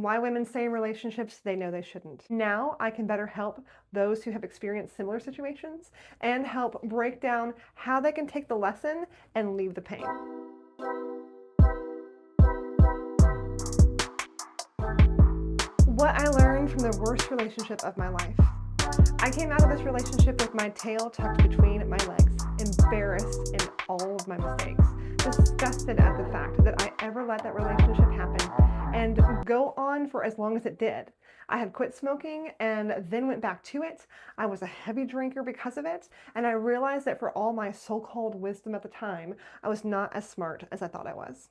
why women stay in relationships they know they shouldn't. Now I can better help those who have experienced similar situations and help break down how they can take the lesson and leave the pain. What I learned from the worst relationship of my life. I came out of this relationship with my tail tucked between my legs, embarrassed in all of my mistakes, disgusted at the fact that I ever let that relationship happen and go on for as long as it did. I had quit smoking and then went back to it. I was a heavy drinker because of it, and I realized that for all my so-called wisdom at the time, I was not as smart as I thought I was.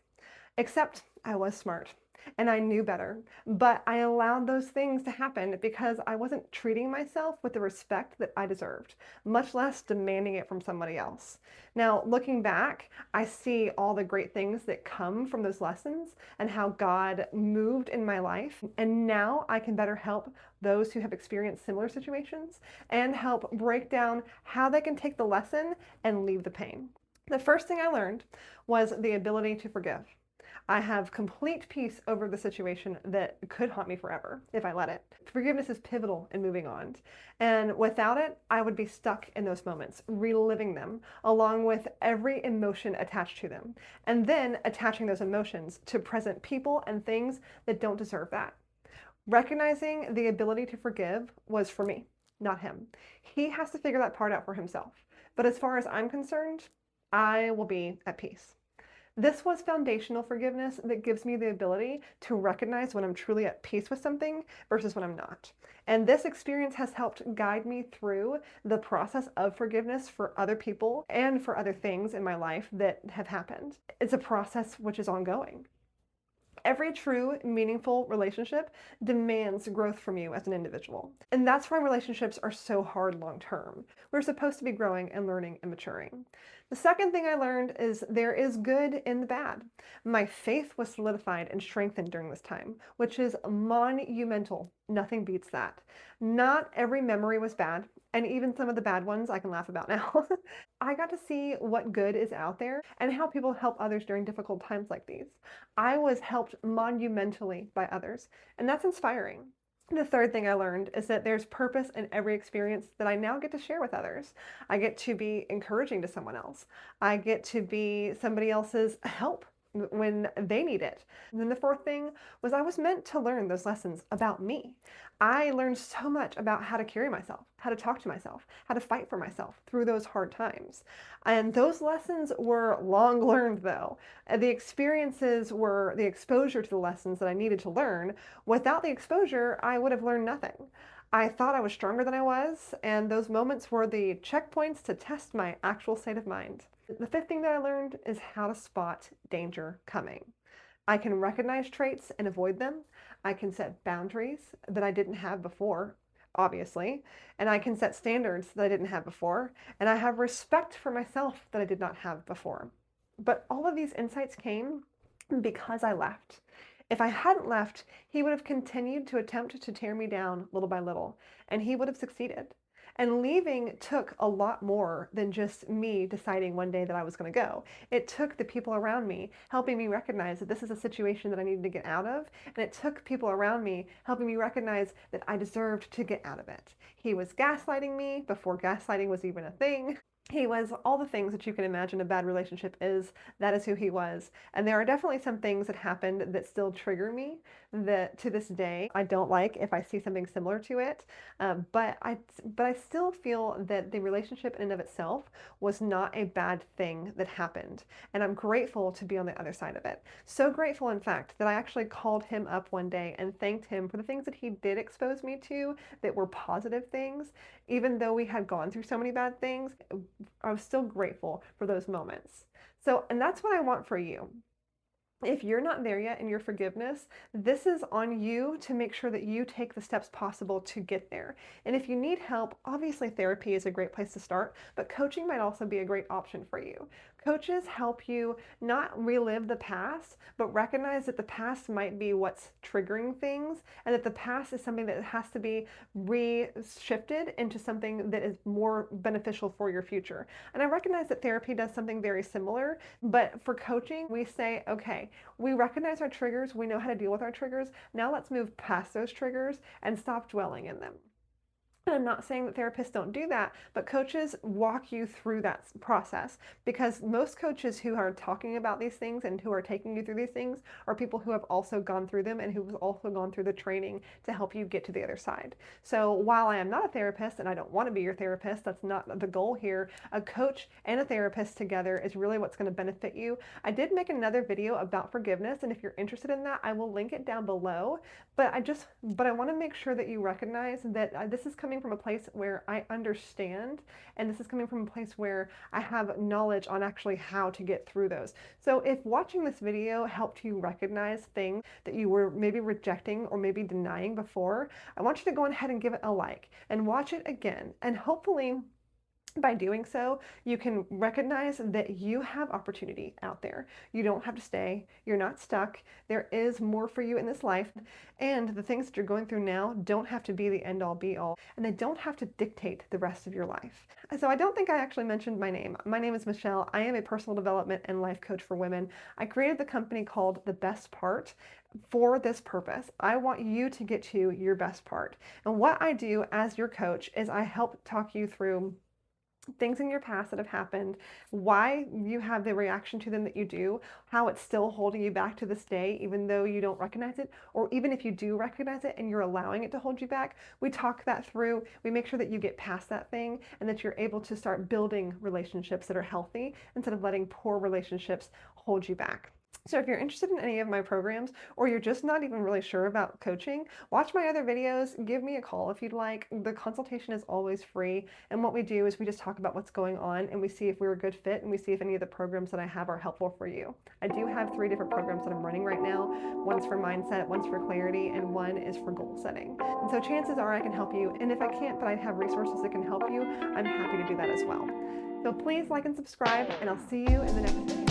Except I was smart and I knew better, but I allowed those things to happen because I wasn't treating myself with the respect that I deserved, much less demanding it from somebody else. Now, looking back, I see all the great things that come from those lessons and how God moved in my life. And now I can better help those who have experienced similar situations and help break down how they can take the lesson and leave the pain. The first thing I learned was the ability to forgive. I have complete peace over the situation that could haunt me forever if I let it. Forgiveness is pivotal in moving on. And without it, I would be stuck in those moments, reliving them, along with every emotion attached to them, and then attaching those emotions to present people and things that don't deserve that. Recognizing the ability to forgive was for me, not him. He has to figure that part out for himself. But as far as I'm concerned, I will be at peace. This was foundational forgiveness that gives me the ability to recognize when I'm truly at peace with something versus when I'm not. And this experience has helped guide me through the process of forgiveness for other people and for other things in my life that have happened. It's a process which is ongoing. Every true, meaningful relationship demands growth from you as an individual. And that's why relationships are so hard long term. We're supposed to be growing and learning and maturing. The second thing I learned is there is good in the bad. My faith was solidified and strengthened during this time, which is monumental. Nothing beats that. Not every memory was bad, and even some of the bad ones I can laugh about now. I got to see what good is out there and how people help others during difficult times like these. I was helped monumentally by others, and that's inspiring. The third thing I learned is that there's purpose in every experience that I now get to share with others. I get to be encouraging to someone else. I get to be somebody else's help when they need it. And then the fourth thing was I was meant to learn those lessons about me. I learned so much about how to carry myself, how to talk to myself, how to fight for myself through those hard times. And those lessons were long learned though. The experiences were the exposure to the lessons that I needed to learn. Without the exposure, I would have learned nothing. I thought I was stronger than I was, and those moments were the checkpoints to test my actual state of mind. The fifth thing that I learned is how to spot danger coming. I can recognize traits and avoid them. I can set boundaries that I didn't have before, obviously, and I can set standards that I didn't have before, and I have respect for myself that I did not have before. But all of these insights came because I left. If I hadn't left, he would have continued to attempt to tear me down little by little, and he would have succeeded. And leaving took a lot more than just me deciding one day that I was going to go. It took the people around me helping me recognize that this is a situation that I needed to get out of. And it took people around me helping me recognize that I deserved to get out of it. He was gaslighting me before gaslighting was even a thing. He was all the things that you can imagine a bad relationship is. That is who he was. And there are definitely some things that happened that still trigger me that to this day I don't like if I see something similar to it. But I still feel that the relationship in and of itself was not a bad thing that happened. And I'm grateful to be on the other side of it. So grateful, in fact, that I actually called him up one day and thanked him for the things that he did expose me to that were positive things. Even though we had gone through so many bad things, I was still grateful for those moments. So, and that's what I want for you. If you're not there yet in your forgiveness, this is on you to make sure that you take the steps possible to get there. And if you need help, obviously therapy is a great place to start, but coaching might also be a great option for you. Coaches help you not relive the past, but recognize that the past might be what's triggering things, and that the past is something that has to be re-shifted into something that is more beneficial for your future. And I recognize that therapy does something very similar, but for coaching, we say, okay, we recognize our triggers, we know how to deal with our triggers, now let's move past those triggers and stop dwelling in them. And I'm not saying that therapists don't do that, but coaches walk you through that process, because most coaches who are talking about these things and who are taking you through these things are people who have also gone through them and who've also gone through the training to help you get to the other side. So while I am not a therapist and I don't want to be your therapist, that's not the goal here. A coach and a therapist together is really what's going to benefit you. I did make another video about forgiveness, and if you're interested in that, I will link it down below. But I want to make sure that you recognize that this is coming from a place where I understand, and this is coming from a place where I have knowledge on actually how to get through those. So if watching this video helped you recognize things that you were maybe rejecting or maybe denying before, I want you to go ahead and give it a like and watch it again. And hopefully, by doing so, you can recognize that you have opportunity out there. You don't have to stay. You're not stuck. There is more for you in this life. And the things that you're going through now don't have to be the end all be all. And they don't have to dictate the rest of your life. So I don't think I actually mentioned my name. My name is Michelle. I am a personal development and life coach for women. I created the company called The Best Part for this purpose. I want you to get to your best part. And what I do as your coach is I help talk you through things in your past that have happened, why you have the reaction to them that you do, how it's still holding you back to this day, even though you don't recognize it, or even if you do recognize it and you're allowing it to hold you back. We talk that through. We make sure that you get past that thing and that you're able to start building relationships that are healthy instead of letting poor relationships hold you back. So if you're interested in any of my programs, or you're just not even really sure about coaching, watch my other videos, give me a call if you'd like. The consultation is always free. And what we do is we just talk about what's going on, and we see if we're a good fit, and we see if any of the programs that I have are helpful for you. I do have 3 different programs that I'm running right now. One's for mindset, one's for clarity, and one is for goal setting. And so chances are I can help you. And if I can't, but I have resources that can help you, I'm happy to do that as well. So please like and subscribe, and I'll see you in the next video.